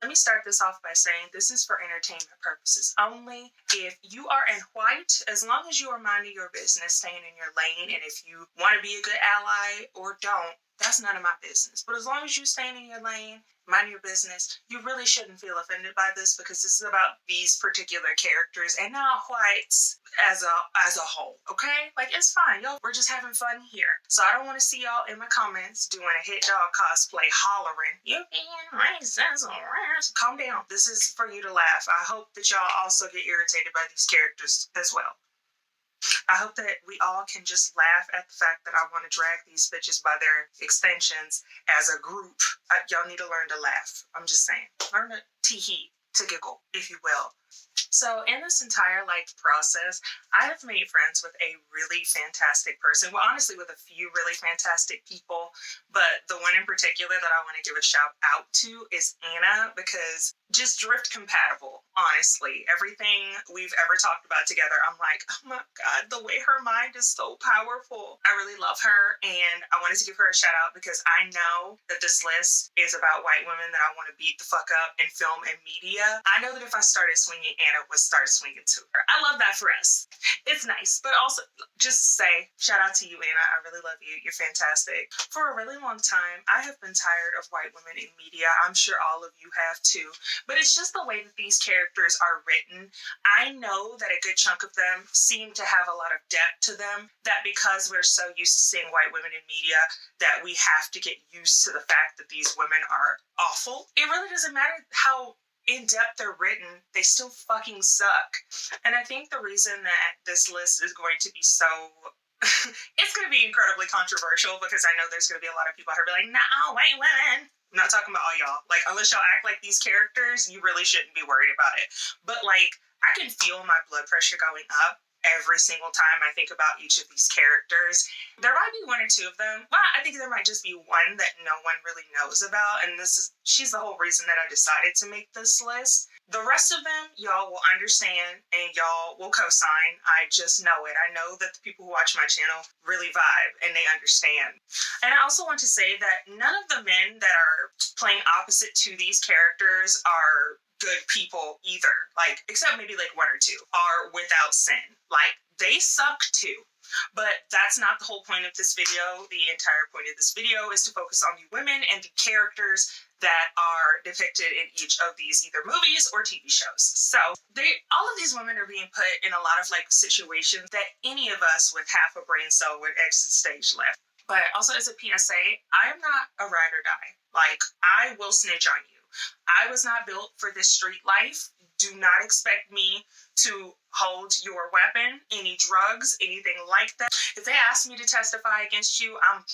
Let me start this off by saying this is for entertainment purposes only. If you are in white, as long as you are minding your business, staying in your lane, and if you want to be a good ally or don't, that's none of my business. But as long as you staying in your lane, mind your business, you really shouldn't feel offended by this, because this is about these particular characters and not whites as a whole. Okay, like, it's fine, y'all. We're just having fun here. So I don't want to see y'all in my comments doing a hit dog cosplay hollering, "You being racist or racist." Calm down. This is for you to laugh. I hope that y'all also get irritated by these characters as well. I hope that we all can just laugh at the fact that I want to drag these bitches by their extensions as a group. Y'all need to learn to laugh. I'm just saying. Learn to tee-hee, to giggle, if you will. So in this entire process, I have made friends with a really fantastic person. Well, honestly, with a few really fantastic people, but the one in particular that I want to give a shout out to is Anna, because just drift compatible, honestly. Everything we've ever talked about together, I'm like, oh my God, the way her mind is so powerful. I really love her, and I wanted to give her a shout out because I know that this list is about white women that I want to beat the fuck up in film and media. I know that if I started swinging, Anna would start swinging to her. I love that for us. It's nice, but also just say, shout out to you, Anna. I really love you. You're fantastic. For a really long time, I have been tired of white women in media. I'm sure all of you have too. But it's just the way that these characters are written. I know that a good chunk of them seem to have a lot of depth to them, that because we're so used to seeing white women in media, that we have to get used to the fact that these women are awful. It really doesn't matter how in-depth they're written, they still fucking suck. And I think the reason that this list is going to be so it's going to be incredibly controversial, because I know there's going to be a lot of people who are like, nah, white women. I'm not talking about all y'all. Unless y'all act like these characters, you really shouldn't be worried about it. But, I can feel my blood pressure going up every single time I think about each of these characters. There might be one or two of them. Well, I think there might just be one that no one really knows about. And she's the whole reason that I decided to make this list. The rest of them, y'all will understand and y'all will co-sign. I just know it. I know that the people who watch my channel really vibe and they understand. And I also want to say that none of the men that are playing opposite to these characters are good people either. Except maybe one or two are without sin. They suck too. But that's not the whole point of this video. The entire point of this video is to focus on the women and the characters that are depicted in each of these either movies or TV shows. So all of these women are being put in a lot of situations that any of us with half a brain cell would exit stage left. But also as a PSA, I am not a ride or die. I will snitch on you. I was not built for this street life. Do not expect me to hold your weapon, any drugs, anything like that. If they ask me to testify against you, I'm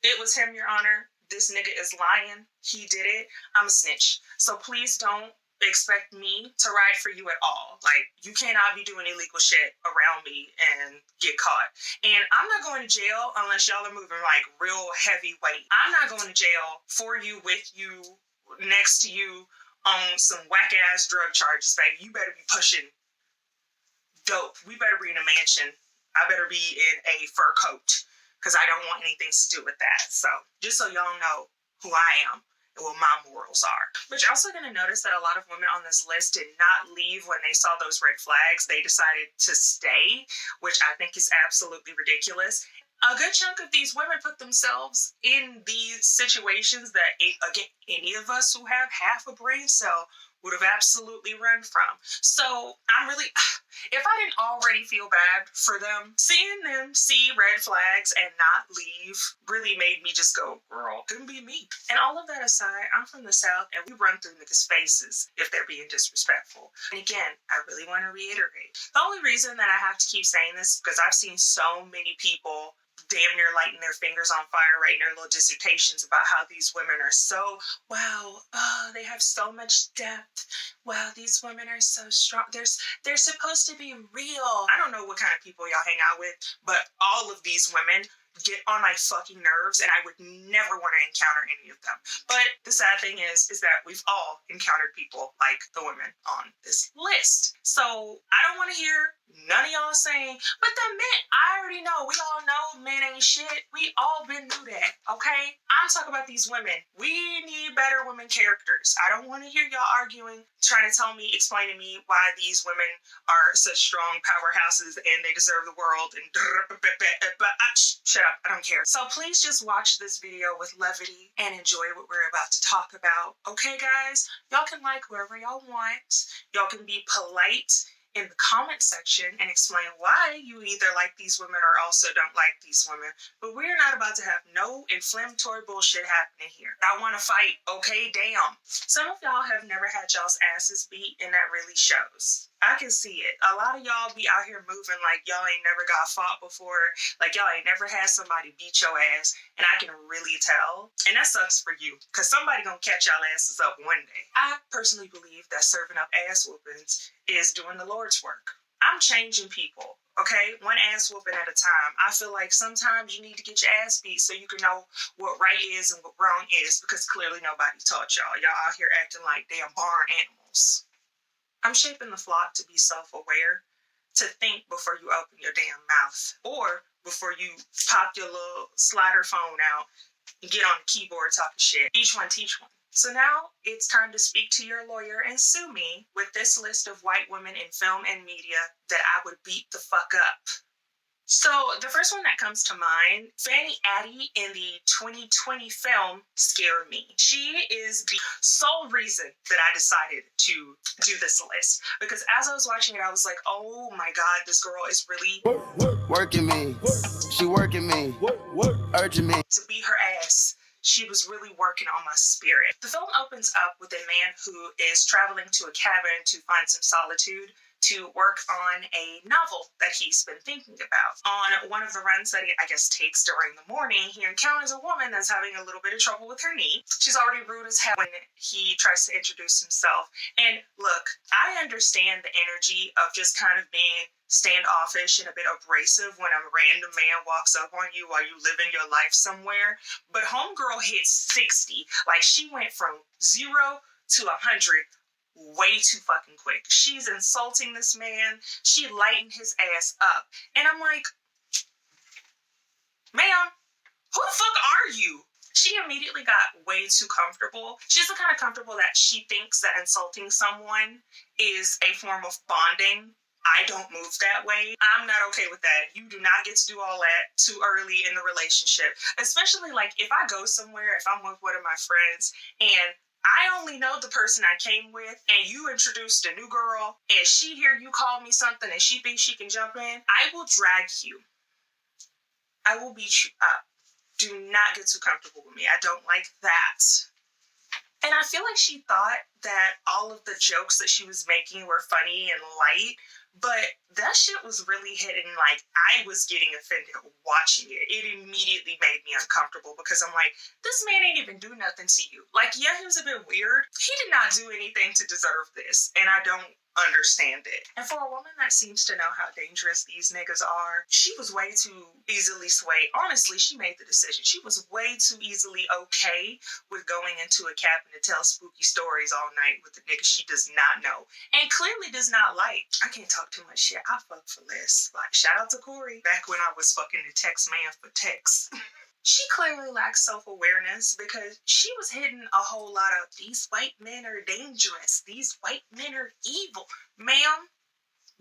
it was him, Your Honor. This nigga is lying. He did it. I'm a snitch. So please don't expect me to ride for you at all. You cannot be doing illegal shit around me and get caught. And I'm not going to jail unless y'all are moving real heavyweight. I'm not going to jail for you, with you, next to you on some whack ass drug charges, baby. You better be pushing dope. We better be in a mansion. I better be in a fur coat, because I don't want anything to do with that. So just so y'all know who I am and what my morals are. But you're also going to notice that a lot of women on this list did not leave when they saw those red flags. They decided to stay, which I think is absolutely ridiculous. A good chunk of these women put themselves in these situations that, again, any of us who have half a brain cell would have absolutely run from. So if I didn't already feel bad for them, seeing them see red flags and not leave really made me just go, girl, couldn't be me. And all of that aside, I'm from the South and we run through niggas' faces if they're being disrespectful. And again, I really want to reiterate, the only reason that I have to keep saying this is because I've seen so many people damn near lighting their fingers on fire, writing their little dissertations about how these women are so, they have so much depth. Wow, these women are so strong. They're supposed to be real. I don't know what kind of people y'all hang out with, but all of these women get on my fucking nerves, and I would never want to encounter any of them. But the sad thing is that we've all encountered people like the women on this list. So I don't want to hear none of y'all saying, but the men, I already know, we all know men ain't shit. We all been through that, okay? I'm talking about these women. We need better women characters. I don't want to hear y'all arguing, trying to tell me, explain to me why these women are such strong powerhouses and they deserve the world and shut up, I don't care. So please just watch this video with levity and enjoy what we're about to talk about. Okay, guys? Y'all can like wherever y'all want. Y'all can be polite in the comment section and explain why you either like these women or also don't like these women. But we're not about to have no inflammatory bullshit happening here. I want to fight, okay? Damn. Some of y'all have never had y'all's asses beat, and that really shows. I can see it. A lot of y'all be out here moving like y'all ain't never got fought before, like y'all ain't never had somebody beat your ass, and I can really tell. And that sucks for you, because somebody gonna catch y'all asses up one day. I personally believe that serving up ass whoopings is doing the Lord's work. I'm changing people, okay? One ass whooping at a time. I feel like sometimes you need to get your ass beat so you can know what right is and what wrong is, because clearly nobody taught y'all. Y'all out here acting like damn barn animals. I'm shaping the flock to be self-aware, to think before you open your damn mouth, or before you pop your little slider phone out and get on the keyboard talking shit. Each one teach one. So now it's time to speak to your lawyer and sue me with this list of white women in film and media that I would beat the fuck up. So the first one that comes to mind, Fanny Addy in the 2020 film Scare Me. She is the sole reason that I decided to do this list. Because as I was watching it, I was like, oh my God, this girl is really working me. She working me. Urging me to beat her ass. She was really working on my spirit. The film opens up with a man who is traveling to a cabin to find some solitude to work on a novel that he's been thinking about. On one of the runs that he, I guess, takes during the morning, he encounters a woman that's having a little bit of trouble with her knee. She's already rude as hell when he tries to introduce himself. And look, I understand the energy of just kind of being standoffish and a bit abrasive when a random man walks up on you while you live in your life somewhere. But homegirl hit 60. Like, she went from 0 to 100 way too fucking quick. She's insulting this man. She lightened his ass up. And I'm like, ma'am, who the fuck are you? She immediately got way too comfortable. She's the kind of comfortable that she thinks that insulting someone is a form of bonding. I don't move that way. I'm not okay with that. You do not get to do all that too early in the relationship. Especially like if I go somewhere, if I'm with one of my friends and I only know the person I came with, and you introduced a new girl, and she hear you call me something, and she thinks she can jump in, I will drag you. I will beat you up. Do not get too comfortable with me. I don't like that. And I feel like she thought that all of the jokes that she was making were funny and light, but that shit was really hitting. Like, I was getting offended watching it. It immediately made me uncomfortable because I'm like, this man ain't even do nothing to you. Like, yeah, he was a bit weird. He did not do anything to deserve this, and I don't understand it. And for a woman that seems to know how dangerous these niggas are, she was way too easily swayed. Honestly, she made the decision. She was way too easily okay with going into a cabin to tell spooky stories all night with a nigga she does not know and clearly does not like. I can't talk too much shit. I fuck for less. Like, shout out to Corey back when I was fucking the text man for text. She clearly lacks self-awareness because she was hitting a whole lot of, these white men are dangerous. These white men are evil. Ma'am,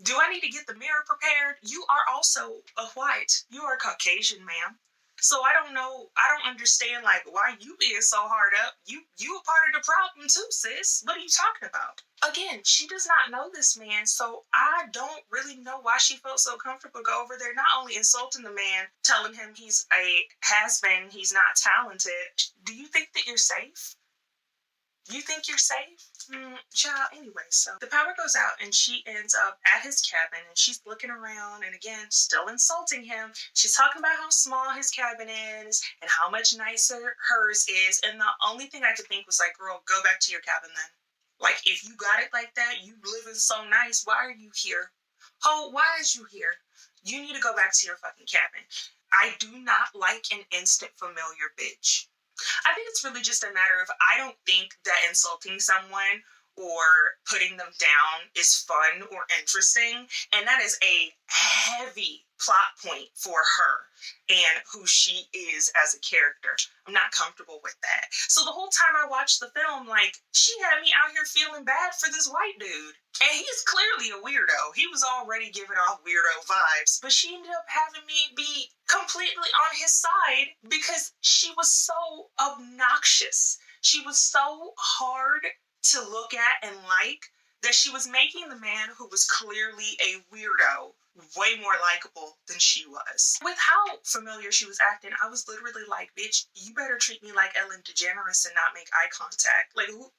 do I need to get the mirror prepared? You are also a white. You are Caucasian, ma'am. So I don't know, I don't understand, like, why you being so hard up. You a part of the problem too, sis. What are you talking about? Again, she does not know this man, so I don't really know why she felt so comfortable to go over there, not only insulting the man, telling him he's a has-been, he's not talented. Do you think that you're safe? You think you're safe? Child, anyway, so the power goes out and she ends up at his cabin and she's looking around and again, still insulting him. She's talking about how small his cabin is and how much nicer hers is. And the only thing I could think was like, girl, go back to your cabin then. Like, if you got it like that, you living so nice, why are you here? Ho, why is you here? You need to go back to your fucking cabin. I do not like an instant familiar bitch. I think it's really just a matter of, I don't think that insulting someone or putting them down is fun or interesting. And that is a heavy plot point for her and who she is as a character. I'm not comfortable with that. So the whole time I watched the film, like, she had me out here feeling bad for this white dude. And he's clearly a weirdo. He was already giving off weirdo vibes. But she ended up having me be completely on his side because she was so obnoxious. She was so hard to look at and like that she was making the man who was clearly a weirdo way more likable than she was. With how familiar she was acting, I was literally like, bitch, you better treat me like Ellen DeGeneres and not make eye contact. Like, who?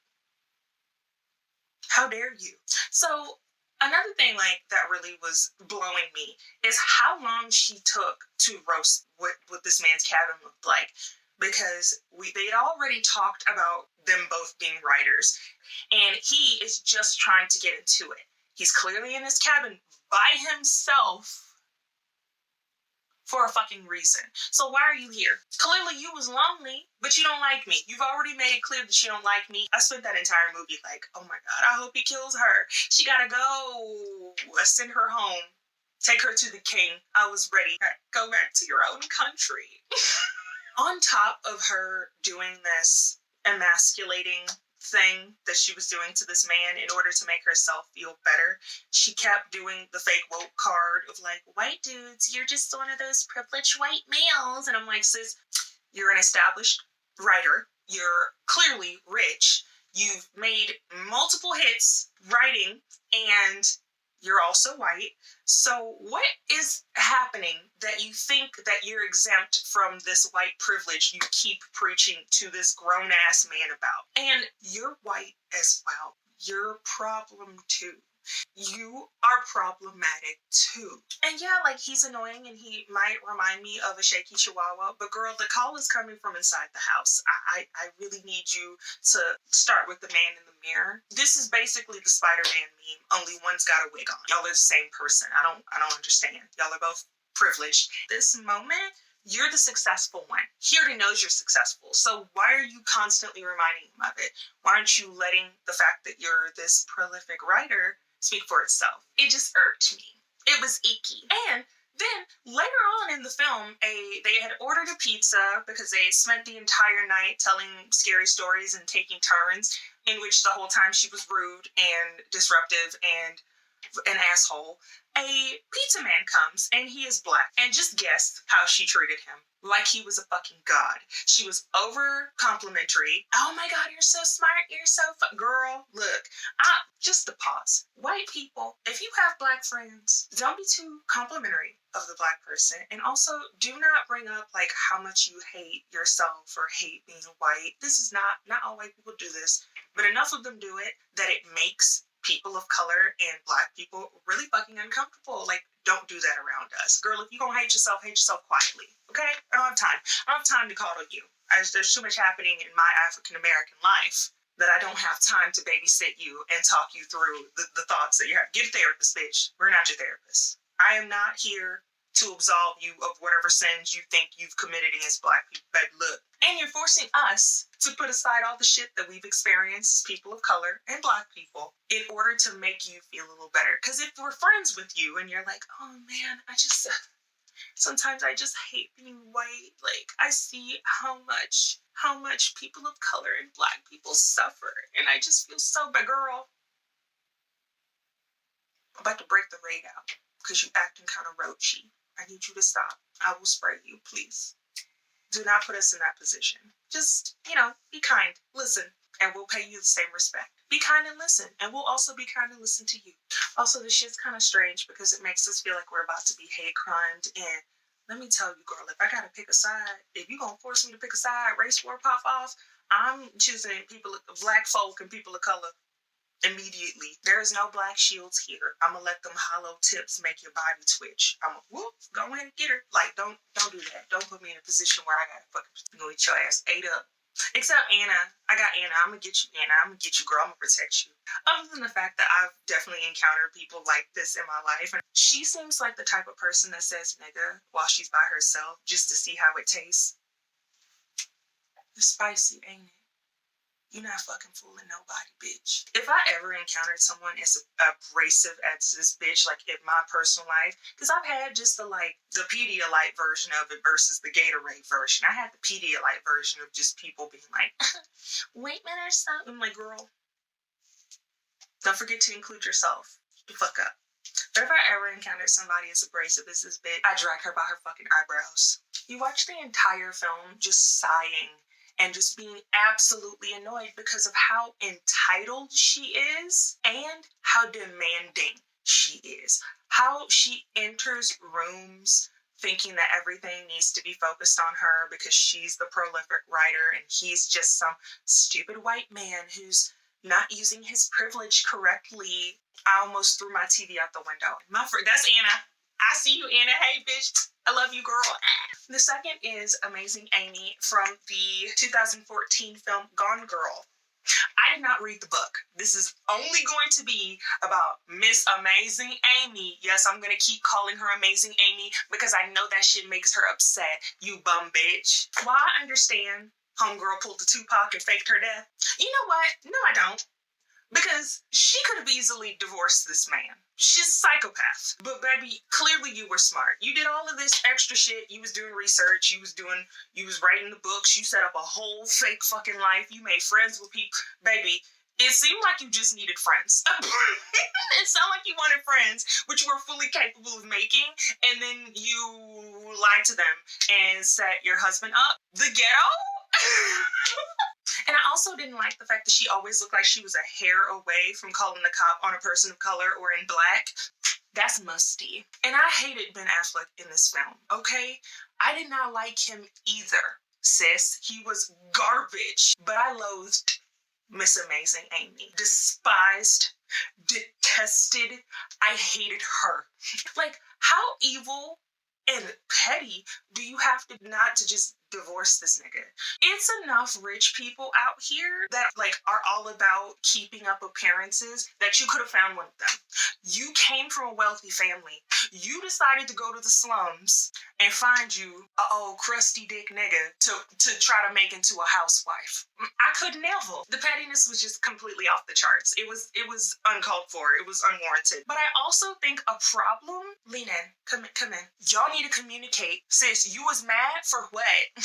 How dare you? So another thing like that really was blowing me is how long she took to roast what this man's cabin looked like. Because they'd already talked about them both being writers, and he is just trying to get into it. He's clearly in his cabin by himself for a fucking reason. So why are you here? Clearly you was lonely, but you don't like me. You've already made it clear that you don't like me. I spent that entire movie like, oh my God, I hope he kills her. She gotta go. Send her home. Take her to the king. I was ready. Go back to your own country. On top of her doing this emasculating thing that she was doing to this man in order to make herself feel better, she kept doing the fake woke card of like, white dudes, you're just one of those privileged white males. And I'm like, sis, you're an established writer. You're clearly rich. You've made multiple hits writing, and you're also white. So what is happening that you think that you're exempt from this white privilege you keep preaching to this grown-ass man about? And you're white as well. You're a problem too. You are problematic too. And yeah, like, he's annoying and he might remind me of a shaky chihuahua, but girl, the call is coming from inside the house. I really need you to start with the man in the mirror. This is basically the Spider-Man meme, only one's got a wig on. Y'all are the same person. I don't understand. Y'all are both privileged. This moment, you're the successful one. He already knows you're successful. So why are you constantly reminding him of it? Why aren't you letting the fact that you're this prolific writer speak for itself? It just irked me. It was icky. And then later on in the film, they had ordered a pizza because they spent the entire night telling scary stories and taking turns, in which the whole time she was rude and disruptive and an asshole. A pizza man comes and he is black, and just guess how she treated him. Like he was a fucking god. She was over complimentary. Oh my God, you're so smart. You're so girl, look, just a pause. White people, if you have black friends, don't be too complimentary of the black person. And also, do not bring up like how much you hate yourself or hate being white. This is not all white people do this, but enough of them do it that it makes people of color and black people really fucking uncomfortable. Like, don't do that around us. Girl, if you gonna hate yourself quietly, okay? I don't have time. I don't have time to coddle you. There's too much happening in my African-American life that I don't have time to babysit you and talk you through the thoughts that you have. Get a therapist, bitch. We're not your therapist. I am not here to absolve you of whatever sins you think you've committed against black people. But look, and you're forcing us to put aside all the shit that we've experienced as people of color and black people in order to make you feel a little better. Because if we're friends with you and you're like, oh man, sometimes I just hate being white. Like, I see how much people of color and black people suffer, and I just feel so bad. Girl, I'm about to break the raid out because you acting kind of roachy. I need you to stop. I will spray you, please. Do not put us in that position. Just, be kind. Listen, and we'll pay you the same respect. Be kind and listen, and we'll also be kind and listen to you. Also, this shit's kind of strange because it makes us feel like we're about to be hate crimed. And let me tell you, girl, if I gotta pick a side, if you gonna force me to pick a side, race war pop off, I'm choosing black folk and people of color. Immediately. There is no black shields here. I'm gonna let them hollow tips make your body twitch. I'm gonna go ahead and get her. Like, don't do that. Don't put me in a position where I gotta fucking eat your ass ate up. Except Anna. I got Anna. I'm gonna get you, Anna. I'm gonna get you, girl. I'm gonna protect you. Other than the fact that I've definitely encountered people like this in my life. And she seems like the type of person that says nigga while she's by herself just to see how it tastes. It's spicy, ain't it? You're not fucking fooling nobody, bitch. If I ever encountered someone as abrasive as this bitch, like in my personal life, because I've had just the Pedialyte version of it versus the Gatorade version. I had the Pedialyte version of just people being like, wait a minute or something. I'm like, girl, don't forget to include yourself. The fuck up. But if I ever encountered somebody as abrasive as this bitch, I drag her by her fucking eyebrows. You watch the entire film just sighing and just being absolutely annoyed because of how entitled she is and how demanding she is. How she enters rooms thinking that everything needs to be focused on her because she's the prolific writer and he's just some stupid white man who's not using his privilege correctly. I almost threw my TV out the window. That's Anna. I see you, Anna. Hey, bitch. I love you, girl. The second is Amazing Amy from the 2014 film Gone Girl. I did not read the book. This is only going to be about Miss Amazing Amy. Yes, I'm going to keep calling her Amazing Amy because I know that shit makes her upset, you bum bitch. Well, I understand homegirl pulled the Tupac and faked her death. You know what? No, I don't. Because she could have easily divorced this man. She's a psychopath. But baby, clearly you were smart. You did all of this extra shit. You was doing research. You was writing the books. You set up a whole fake fucking life. You made friends with people. Baby, it seemed like you just needed friends. It sounded like you wanted friends, which you were fully capable of making. And then you lied to them and set your husband up. The ghetto? And I also didn't like the fact that she always looked like she was a hair away from calling the cop on a person of color or in black. That's musty. And I hated Ben Affleck in this film, okay? I did not like him either, sis. He was garbage. But I loathed Miss Amazing Amy. Despised, detested. I hated her. Like, how evil and petty do you have to not to just divorce this nigga? It's enough rich people out here that are all about keeping up appearances that you could have found one of them. You came from a wealthy family. You decided to go to the slums and find you a old crusty dick nigga to try to make into a housewife. I could never. The pettiness was just completely off the charts. It was uncalled for. It was unwarranted. But I also think a problem. Lean in. Come in. Y'all need to communicate. Sis, you was mad for what?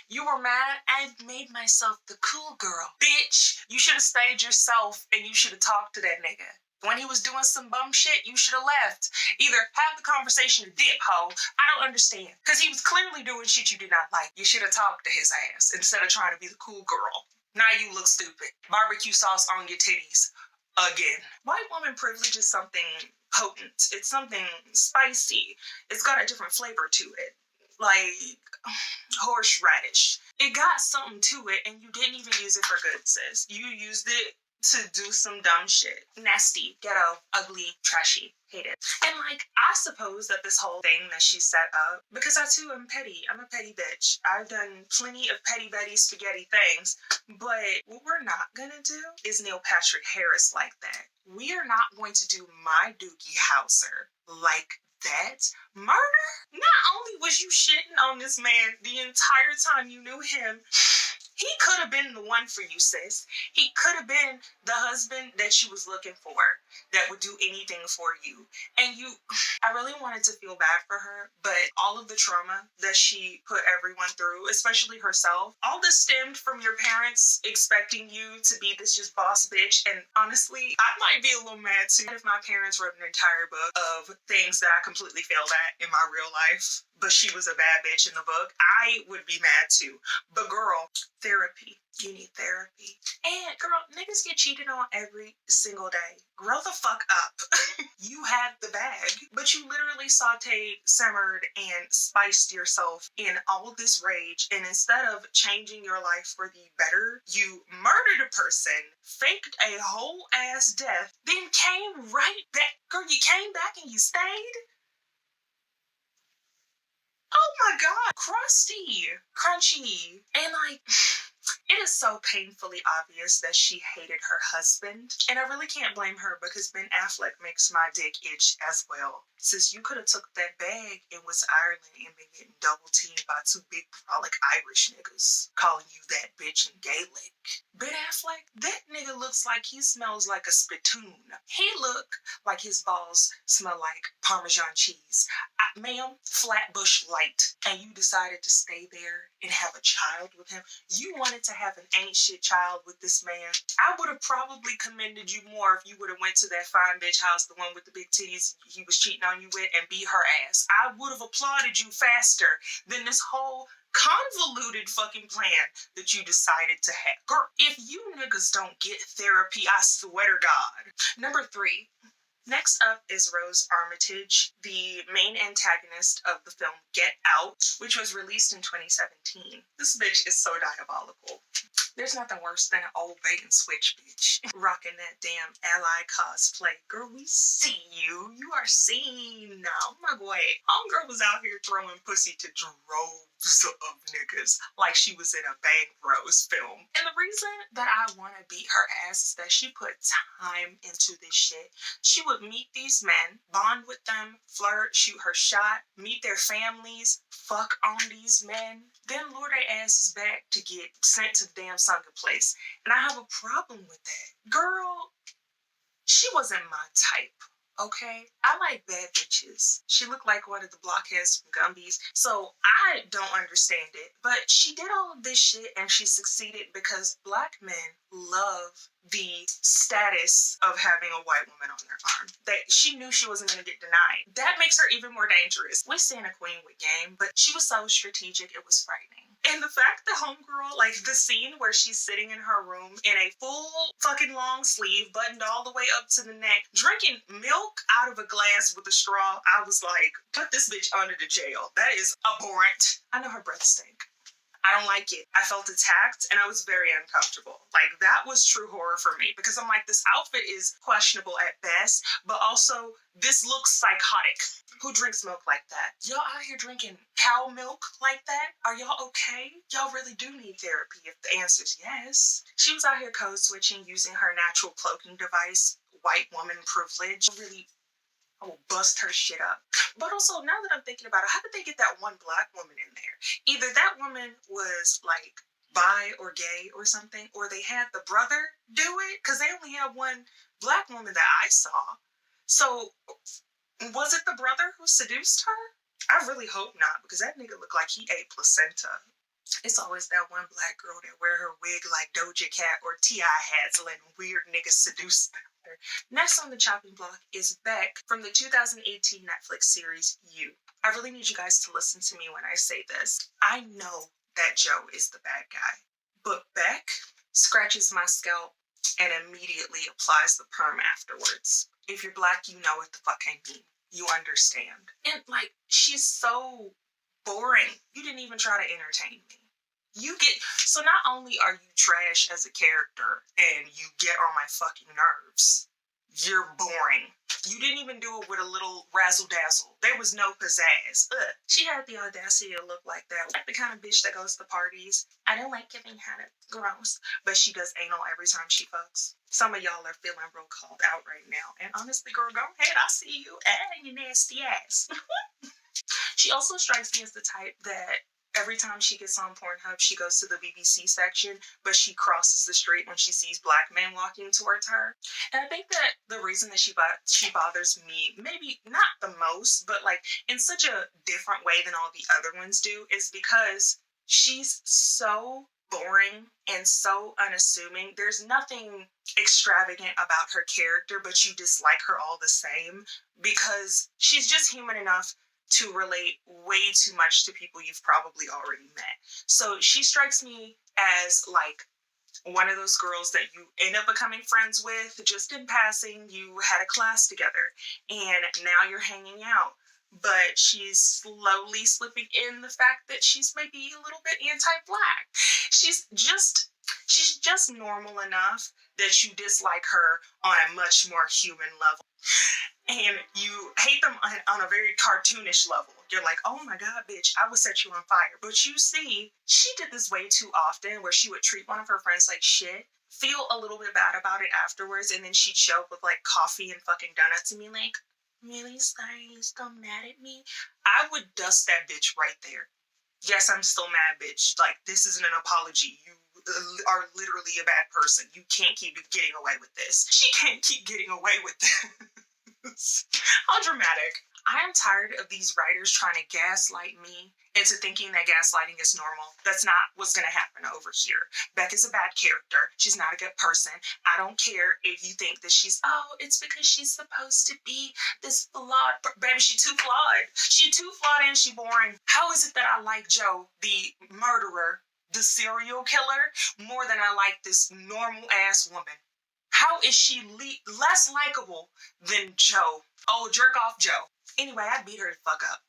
You were mad? I made myself the cool girl. Bitch, you should have stayed yourself and you should have talked to that nigga. When he was doing some bum shit, you should have left. Either have the conversation or dip, ho. I don't understand. Because he was clearly doing shit you did not like. You should have talked to his ass instead of trying to be the cool girl. Now you look stupid. Barbecue sauce on your titties. Again. White woman privilege is something potent. It's something spicy. It's got a different flavor to it. Like horseradish. It got something to it and you didn't even use it for good, sis. You used it to do some dumb shit. Nasty, ghetto, ugly, trashy. Hate it. And I suppose that this whole thing that she set up, because I too am petty. I'm a petty bitch. I've done plenty of petty Betty spaghetti things, but what we're not gonna do is Neil Patrick Harris like that. We are not going to do my Doogie Howser like that. Murder? Not only was you shitting on this man the entire time you knew him, he could have been the one for you, sis. He could have been the husband that she was looking for that would do anything for you. And I really wanted to feel bad for her, but all of the trauma that she put everyone through, especially herself, all this stemmed from your parents expecting you to be this just boss bitch. And honestly, I might be a little mad too if my parents wrote an entire book of things that I completely failed at in my real life, but she was a bad bitch in the book. I would be mad too. But girl, therapy. You need therapy. And girl, niggas get cheated on every single day. Grow the fuck up. You had the bag, but you literally sauteed, simmered, and spiced yourself in all of this rage. And instead of changing your life for the better, you murdered a person, faked a whole ass death, then came right back. Girl, you came back and you stayed? Oh my god, crusty, crunchy, and It is so painfully obvious that she hated her husband, and I really can't blame her because Ben Affleck makes my dick itch as well. Since you could have took that bag and went to Ireland and been getting double teamed by two big brolic Irish niggas calling you that bitch in Gaelic. Ben Affleck, that nigga looks like he smells like a spittoon. He look like his balls smell like Parmesan cheese. Ma'am, Flatbush Light, and you decided to stay there and have a child with him. You wanted to have an ain't shit child with this man. I would have probably commended you more if you would have went to that fine bitch house, the one with the big titties he was cheating on you with, and beat her ass. I would have applauded you faster than this whole convoluted fucking plan that you decided to have. Girl, if you niggas don't get therapy, I swear to God. Number 3. Next up is Rose Armitage, the main antagonist of the film Get Out, which was released in 2017. This bitch is so diabolical. There's nothing worse than an old bait and switch bitch rocking that damn ally cosplay. Girl, we see you. You are seen now. My boy, homegirl was out here throwing pussy to droves of niggas like she was in a Bang Bros film. And the reason that I want to beat her ass is that she put time into this shit. She would meet these men, bond with them, flirt, shoot her shot, meet their families, fuck on these men, then lure their asses back to get sent to the damn sunken place. And I have a problem with that. Girl, she wasn't my type. Okay, I like bad bitches. She looked like one of the blockheads from Gumby's, so I don't understand it. But she did all of this shit and she succeeded because black men love the status of having a white woman on their arm. That she knew she wasn't going to get denied. That makes her even more dangerous. We're seeing a queen with game, but she was so strategic, it was frightening. And the fact that homegirl, like the scene where she's sitting in her room in a full fucking long sleeve, buttoned all the way up to the neck, drinking milk out of a glass with a straw, I was like, put this bitch under the jail. That is abhorrent. I know her breath stank. I don't like it. I felt attacked and I was very uncomfortable. Like, that was true horror for me because I'm like, this outfit is questionable at best, but also this looks psychotic. Who drinks milk like that? Y'all out here drinking cow milk like that? Are y'all okay? Y'all really do need therapy if the answer's yes. She was out here code switching using her natural cloaking device, white woman privilege. Really, I will bust her shit up. But also, now that I'm thinking about it, how did they get that one black woman in there? Either that woman was like bi or gay or something, or they had the brother do it, because they only had one black woman that I saw. So, was it the brother who seduced her? I really hope not, because that nigga looked like he ate placenta. It's always that one black girl that wear her wig like Doja Cat or T.I. hats letting weird niggas seduce them. Next on the chopping block is Beck from the 2018 Netflix series You. I really need you guys to listen to me when I say this. I know that Joe is the bad guy, but Beck scratches my scalp and immediately applies the perm afterwards. If you're black, you know what the fuck I mean. You understand. And like, she's so boring. You didn't even try to entertain me. So not only are you trash as a character and you get on my fucking nerves, you're boring. You didn't even do it with a little razzle dazzle. There was no pizzazz. Ugh. She had the audacity to look like that. Like the kind of bitch that goes to parties. I don't like giving head, gross. But she does anal every time she fucks. Some of y'all are feeling real called out right now. And honestly, girl, go ahead. I see you. You nasty ass. She also strikes me as the type that every time she gets on Pornhub, she goes to the BBC section, but she crosses the street when she sees black men walking towards her. And I think that the reason that she bothers me, maybe not the most, but like in such a different way than all the other ones do, is because she's so boring and so unassuming. There's nothing extravagant about her character, but you dislike her all the same because she's just human enough to relate way too much to people you've probably already met. So she strikes me as like one of those girls that you end up becoming friends with just in passing. You had a class together and now you're hanging out, but she's slowly slipping in the fact that she's maybe a little bit anti-black. She's just normal enough that you dislike her on a much more human level. And you hate them on a very cartoonish level. You're like, oh my God, bitch, I would set you on fire. But you see, she did this way too often where she would treat one of her friends like shit, feel a little bit bad about it afterwards, and then she'd show up with like coffee and fucking donuts and be like, really sorry, you're still mad at me? I would dust that bitch right there. Yes, I'm still mad, bitch. Like, this isn't an apology. You are literally a bad person. You can't keep getting away with this. She can't keep getting away with this. How dramatic. I am tired of these writers trying to gaslight me into thinking that gaslighting is normal. That's not what's going to happen over here. Beck is a bad character. She's not a good person. I don't care if you think that it's because she's supposed to be this flawed. Baby, she's too flawed. She's too flawed and she's boring. How is it that I like Joe, the murderer, the serial killer, more than I like this normal ass woman? How is she less likable than Joe? Oh, jerk off Joe. Anyway, I beat her the fuck up.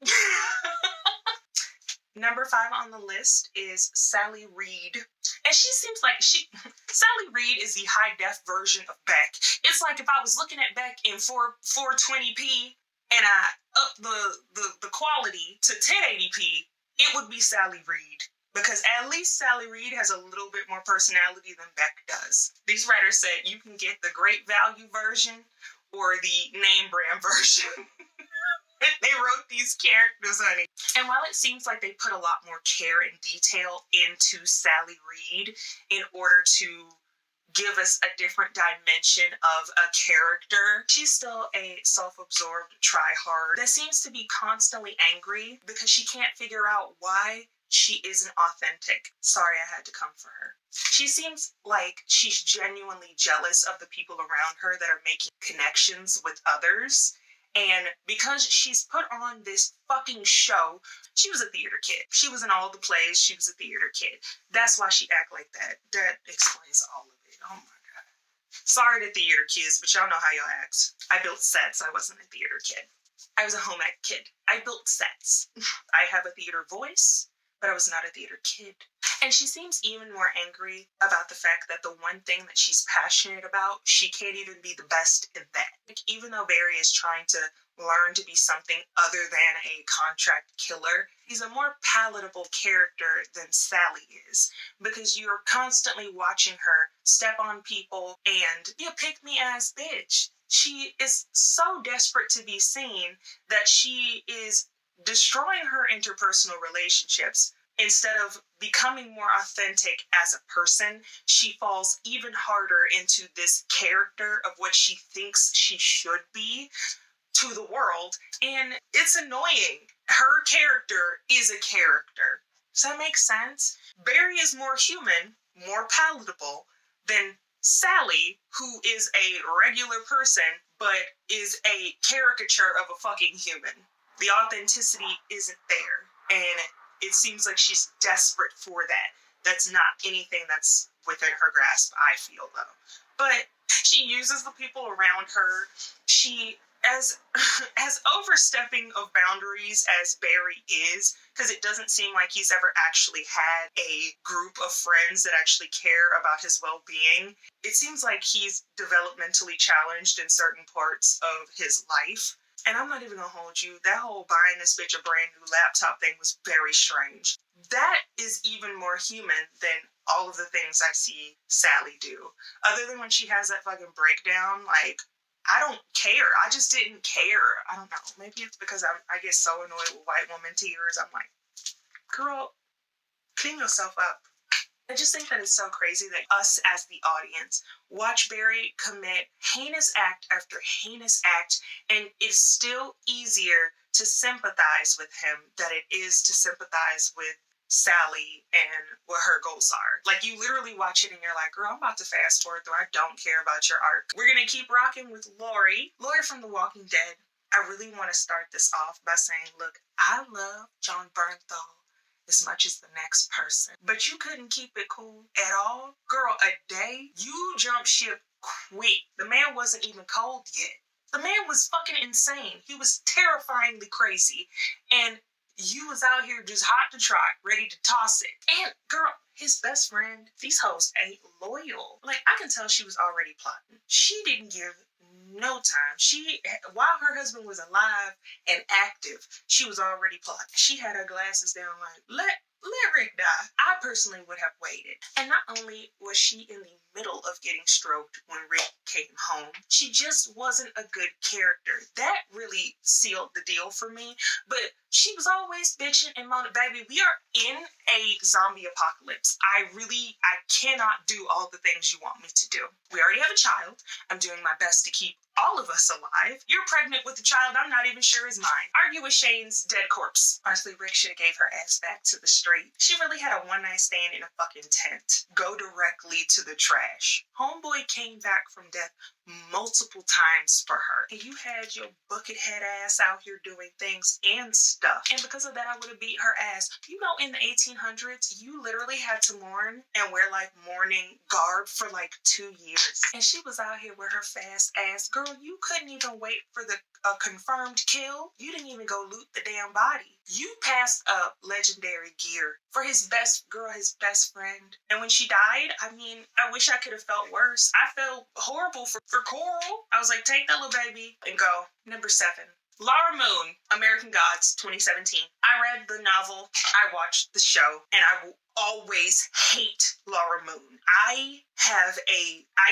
Number 5 on the list is Sally Reed. And she seems like Sally Reed is the high def version of Beck. It's like if I was looking at Beck in 420p and I up the quality to 1080p, it would be Sally Reed. Because at least Sally Reed has a little bit more personality than Beck does. These writers said you can get the great value version or the name brand version. They wrote these characters, honey. And while it seems like they put a lot more care and detail into Sally Reed in order to give us a different dimension of a character, she's still a self-absorbed try-hard that seems to be constantly angry because she can't figure out why she isn't authentic. Sorry, I had to come for her. She seems like she's genuinely jealous of the people around her that are making connections with others. And because she's put on this fucking show, she was a theater kid. She was in all the plays. She was a theater kid. That's why she act like that. That explains all of it. Oh my God. Sorry to theater kids, but y'all know how y'all act. I built sets. I wasn't a theater kid. I was a home ec kid. I built sets. I have a theater voice, but I was not a theater kid. And she seems even more angry about the fact that the one thing that she's passionate about, she can't even be the best in that. Like, even though Barry is trying to learn to be something other than a contract killer, he's a more palatable character than Sally is, because you're constantly watching her step on people and be a pick-me-ass bitch. She is so desperate to be seen that she is destroying her interpersonal relationships. Instead of becoming more authentic as a person, she falls even harder into this character of what she thinks she should be to the world. And it's annoying. Her character is a character. Does that make sense? Barry is more human, more palatable than Sally, who is a regular person, but is a caricature of a fucking human. The authenticity isn't there. And it seems like she's desperate for that. That's not anything that's within her grasp, I feel, though. But she uses the people around her. She, as overstepping of boundaries as Barry is, because it doesn't seem like he's ever actually had a group of friends that actually care about his well-being. It seems like he's developmentally challenged in certain parts of his life. And I'm not even gonna hold you, that whole buying this bitch a brand new laptop thing was very strange. That is even more human than all of the things I see Sally do. Other than when she has that fucking breakdown, like, I don't care. I just didn't care. I don't know. Maybe it's because I get so annoyed with white woman tears. I'm like, girl, clean yourself up. I just think that it's so crazy that us as the audience watch Barry commit heinous act after heinous act, and it's still easier to sympathize with him than it is to sympathize with Sally and what her goals are. Like, you literally watch it and you're like, girl, I'm about to fast forward through. I don't care about your arc. We're going to keep rocking with Lori from The Walking Dead. I really want to start this off by saying, look, I love John Bernthal as much as the next person, but you couldn't keep it cool at all. Girl, a day, you jumped ship quick. The man wasn't even cold yet. The man was fucking insane. He was terrifyingly crazy, and you was out here just hot to trot, ready to toss it. And girl, his best friend, these hoes ain't loyal. Like, I can tell she was already plotting. She didn't give no time. While her husband was alive and active, she was already plotting. She had her glasses down like, let Rick die. I personally would have waited. And not only was she in the middle of getting stroked when Rick came home, she just wasn't a good character. That really sealed the deal for me. But she was always bitching and moaning. Baby, we are in a zombie apocalypse. I cannot do all the things you want me to do. We already have a child. I'm doing my best to keep all of us alive. You're pregnant with a child I'm not even sure is mine. Argue with Shane's dead corpse. Honestly, Rick should have gave her ass back to the street. She really had a one-night stand in a fucking tent. Go directly to the trash. Homeboy came back from death multiple times for her. And you had your bucket head ass out here doing things and stuff. And because of that, I would have beat her ass. You know, in the 1800s, you literally had to mourn and wear like mourning garb for like 2 years. And she was out here with her fast ass. Girl, you couldn't even wait for the confirmed kill. You didn't even go loot the damn body. You passed up legendary gear for his best friend. And when she died, I mean, I wish I could have felt worse. I felt horrible for Coral. I was like, take that little baby and go. Number 7. Laura Moon, American Gods, 2017. I read the novel, I watched the show, and I will always hate Laura Moon. I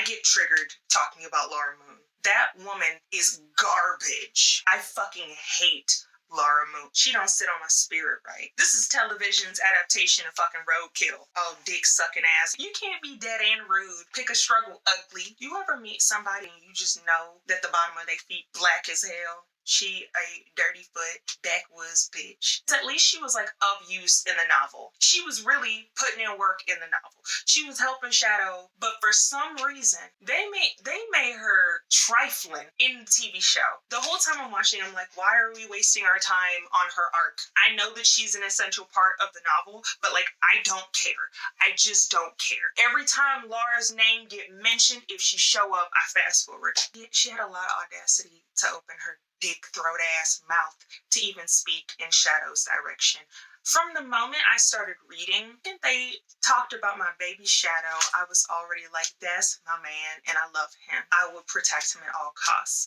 get triggered talking about Laura Moon. That woman is garbage. I fucking hate Laura Moon. She don't sit on my spirit right. This is television's adaptation of fucking Roadkill. Oh, dick sucking ass. You can't be dead and rude. Pick a struggle ugly. You ever meet somebody and you just know that the bottom of their feet black as hell? She a dirty foot, backwoods bitch. At least she was like of use in the novel. She was really putting in work in the novel. She was helping Shadow, but for some reason, they made her trifling in the TV show. The whole time I'm watching, I'm like, why are we wasting our time on her arc? I know that she's an essential part of the novel, but like, I don't care. I just don't care. Every time Laura's name get mentioned, if she show up, I fast forward. She had a lot of audacity to open her dick throat ass mouth to even speak in Shadow's direction. From the moment I started reading and they talked about my baby Shadow, I was already like, that's my man and I love him. I will protect him at all costs.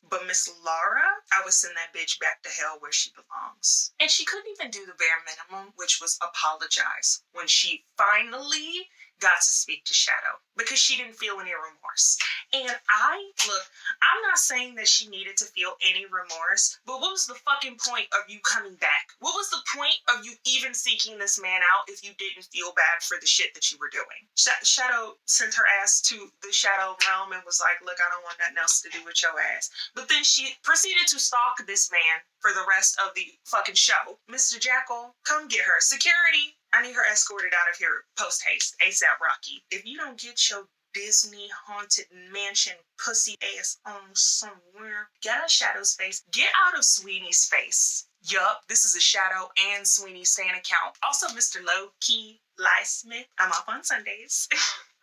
But Miss Laura, I would send that bitch back to hell where she belongs. And she couldn't even do the bare minimum, which was apologize when she finally got to speak to Shadow because she didn't feel any remorse. And I'm not saying that she needed to feel any remorse, but what was the fucking point of you coming back? What was the point of you even seeking this man out if you didn't feel bad for the shit that you were doing? Shadow sent her ass to the Shadow realm and was like, look, I don't want nothing else to do with your ass. But then she proceeded to stalk this man for the rest of the fucking show. Mr. Jackal, come get her. Security, I need her escorted out of here post-haste. ASAP Rocky. If you don't get your Disney haunted mansion pussy ass on somewhere, get out of Shadow's face. Get out of Sweeney's face. Yup, this is a Shadow and Sweeney stan account. Also, Mr. Low-Key Smith. I'm up on Sundays.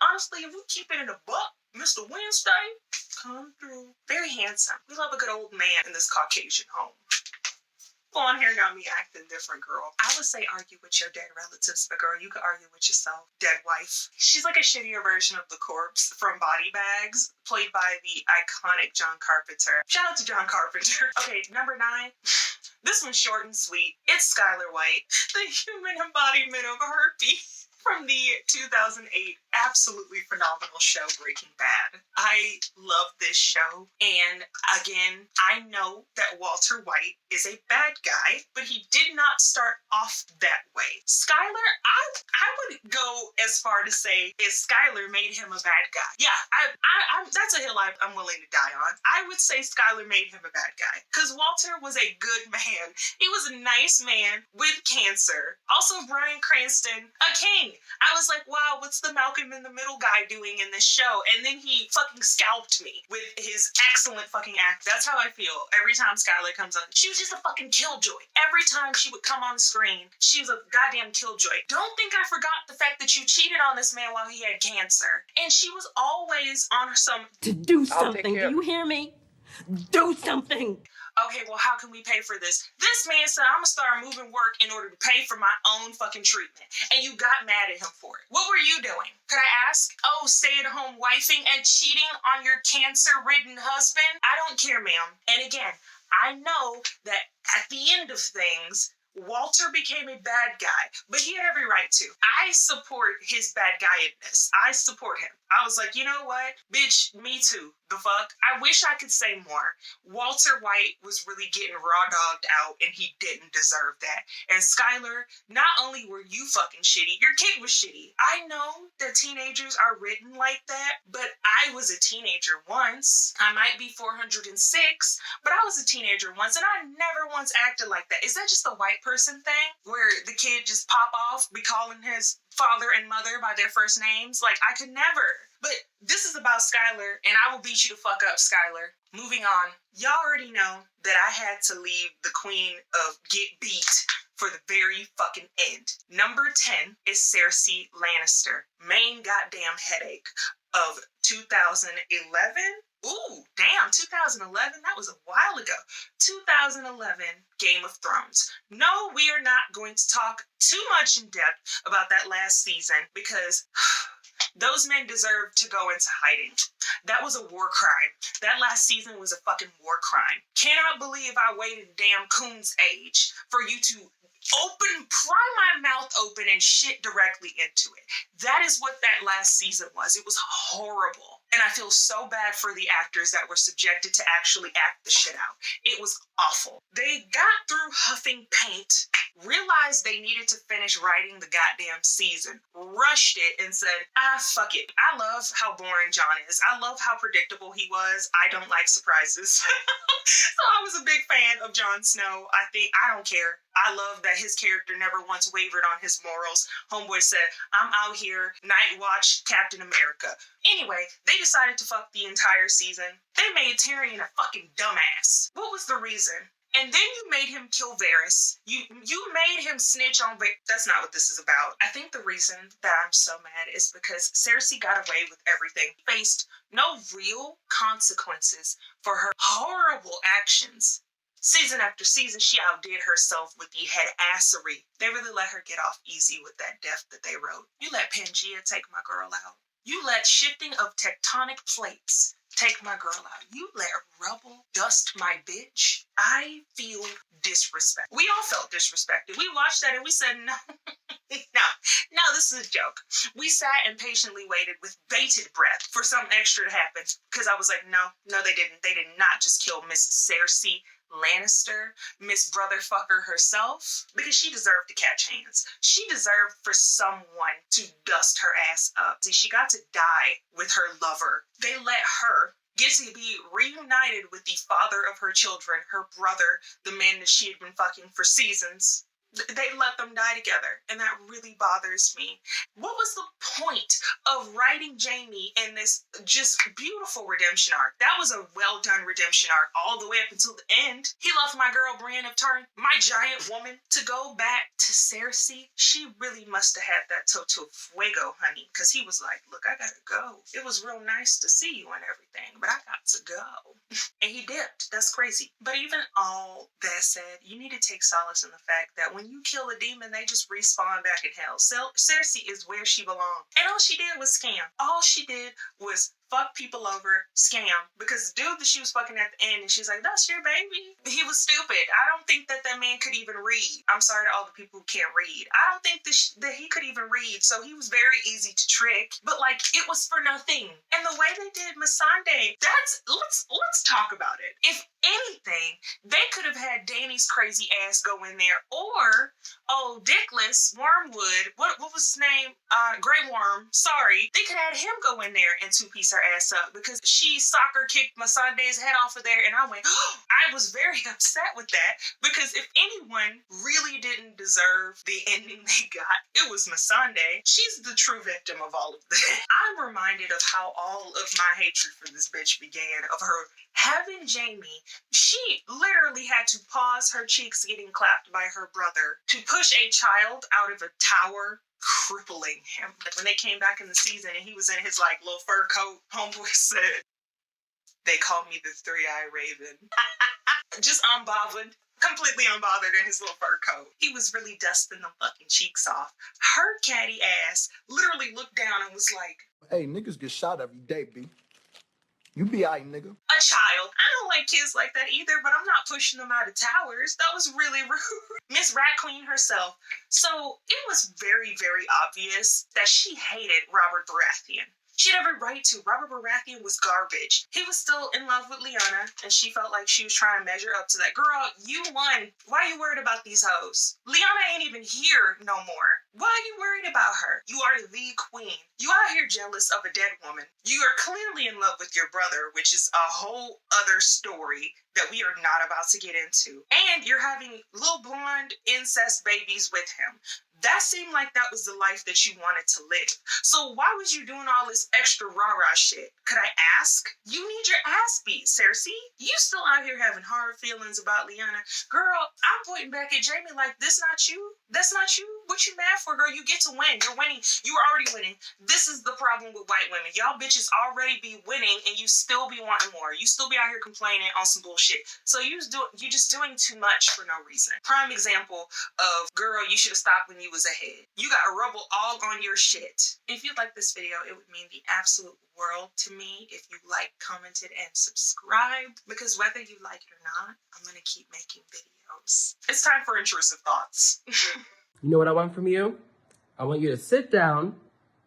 Honestly, if we keep it in a buck, Mr. Wednesday, come through. Very handsome. We love a good old man in this Caucasian home. On here got me acting different, girl. I would say argue with your dead relatives, but girl, you could argue with yourself. Dead wife. She's like a shittier version of the corpse from Body Bags, played by the iconic John Carpenter. Shout out to John Carpenter. Okay, number 9. This one's short and sweet. It's Skyler White, the human embodiment of herpes. From the 2008 absolutely phenomenal show Breaking Bad. I love this show, and again, I know that Walter White is a bad guy, but he did not start off that way. Skyler, I would go as far to say is Skyler made him a bad guy. Yeah, that's a hill I'm willing to die on. I would say Skyler made him a bad guy, because Walter was a good man. He was a nice man with cancer. Also, Bryan Cranston, a king. I was like, wow, what's the Malcolm in the Middle guy doing in this show? And then he fucking scalped me with his excellent fucking act. That's how I feel every time Skyler comes on. She was just a fucking killjoy. Every time she would come on screen, she was a goddamn killjoy. Don't think I forgot the fact that you cheated on this man while he had cancer. And she was always on some... To do something, do you hear me? Do something. Okay, well, how can we pay for this? This man said, I'm gonna start moving work in order to pay for my own fucking treatment. And you got mad at him for it. What were you doing? Could I ask? Oh, stay-at-home wifing and cheating on your cancer-ridden husband? I don't care, ma'am. And again, I know that at the end of things, Walter became a bad guy, but he had every right to. I support his bad guy-ness. I support him. I was like, you know what? Bitch, me too. The fuck? I wish I could say more. Walter White was really getting raw dogged out, and he didn't deserve that. And Skyler, not only were you fucking shitty, your kid was shitty. I know that teenagers are written like that, but I was a teenager once. I might be 406, but I was a teenager once, and I never once acted like that. Is that just a white person thing? Where the kid just pop off, be calling his father and mother by their first names? Like, I could never. But this is about Skyler, and I will beat you the fuck up, Skyler. Moving on. Y'all already know that I had to leave the queen of get beat for the very fucking end. Number 10 is Cersei Lannister. Main goddamn headache of 2011. Ooh, damn, 2011? That was a while ago. 2011 Game of Thrones. No, we are not going to talk too much in depth about that last season because those men deserve to go into hiding. That was a war crime. That last season was a fucking war crime. Cannot believe I waited damn Coon's age for you to pry my mouth open and shit directly into it. That is what that last season was. It was horrible. And I feel so bad for the actors that were subjected to actually act the shit out. It was awful. They got through huffing paint, realized they needed to finish writing the goddamn season, rushed it and said, fuck it. I love how boring Jon is. I love how predictable he was. I don't like surprises. So I was a big fan of Jon Snow. I don't care. I love that his character never once wavered on his morals. Homeboy said, I'm out here, night watch, Captain America. Anyway, they decided to fuck the entire season. They made Tyrion a fucking dumbass. What was the reason? And then you made him kill Varys. You made him snitch on Varys. That's not what this is about. I think the reason that I'm so mad is because Cersei got away with everything. Faced no real consequences for her horrible actions. Season after season, she outdid herself with the head assery. They really let her get off easy with that death that they wrote. You let Pangea take my girl out. You let shifting of tectonic plates take my girl out. You let rubble dust my bitch. I feel disrespect. We all felt disrespected. We watched that and we said, no, no, this is a joke. We sat and patiently waited with bated breath for something extra to happen because I was like, no, they didn't. They did not just kill Miss Cersei Lannister, Miss Brotherfucker herself, because she deserved to catch hands. She deserved for someone to dust her ass up. See, she got to die with her lover. They let her get to be reunited with the father of her children, her brother, the man that she had been fucking for seasons. They let them die together, and that really bothers me. What was the point of writing Jaime in this just beautiful redemption arc? That was a well-done redemption arc all the way up until the end. He left my girl Brienne of Tarth, my giant woman, to go back to Cersei. She really must have had that toto fuego, honey, because he was like, look, I gotta go. It was real nice to see you and everything, but I got to go. And he dipped. That's crazy. But even all that said, you need to take solace in the fact that when you kill a demon, they just respawn back in hell. Cersei is where she belonged. And all she did was scam. All she did was fuck people over, scam. Because the dude that she was fucking at the end, and she's like, that's your baby? He was stupid. I don't think that man could even read. I'm sorry to all the people who can't read. I don't think that he could even read. So he was very easy to trick. But like, it was for nothing. And the way they did Missandei, let's talk about it. If anything, they could have had Dany's crazy ass go in there, or Dickless Wormwood, what was his name? Grey Worm. Sorry, they could have had him go in there and two-piece her ass up because she soccer kicked Missandei's head off of there, and I went, I was very upset with that because if anyone really didn't deserve the ending they got, it was Missandei. She's the true victim of all of this. I'm reminded of how all of my hatred for this bitch began, of her having Jaime. She literally had to pause her cheeks getting clapped by her brother to push a child out of a tower, crippling him. When they came back in the season and he was in his like little fur coat, homeboy said, They called me the three-eyed raven. Just unbothered. Completely unbothered in his little fur coat. He was really dusting the fucking cheeks off. Her catty ass literally looked down and was like, "Hey, niggas get shot every day, B. You be alright, nigga." A child. I don't like kids like that either, but I'm not pushing them out of towers. That was really rude. Miss Rat Queen herself. So it was very, very obvious that she hated Robert Baratheon. She had every right to. Robert Baratheon was garbage. He was still in love with Lyanna, and she felt like she was trying to measure up to that. Girl, you won. Why are you worried about these hoes? Lyanna ain't even here no more. Why are you worried about her? You are the queen. You out here jealous of a dead woman. You are clearly in love with your brother, which is a whole other story that we are not about to get into. And you're having little blonde incest babies with him. That seemed like that was the life that you wanted to live. So why was you doing all this extra rah-rah shit? Could I ask? You need your ass beat, Cersei. You still out here having hard feelings about Lyanna. Girl, I'm pointing back at Jaime like, this not you? That's not you? What you mad for, girl? You get to win. You're winning. You were already winning. This is the problem with white women. Y'all bitches already be winning and you still be wanting more. You still be out here complaining on some bullshit. So you just doing too much for no reason. Prime example of, girl, you should have stopped when you was ahead. You got a rubble all on your shit. If you like this video, it would mean the absolute world to me if you liked, commented, and subscribed, because whether you like it or not, I'm gonna keep making videos. It's time for intrusive thoughts. You know what I want from you? I want you to sit down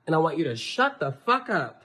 and I want you to shut the fuck up.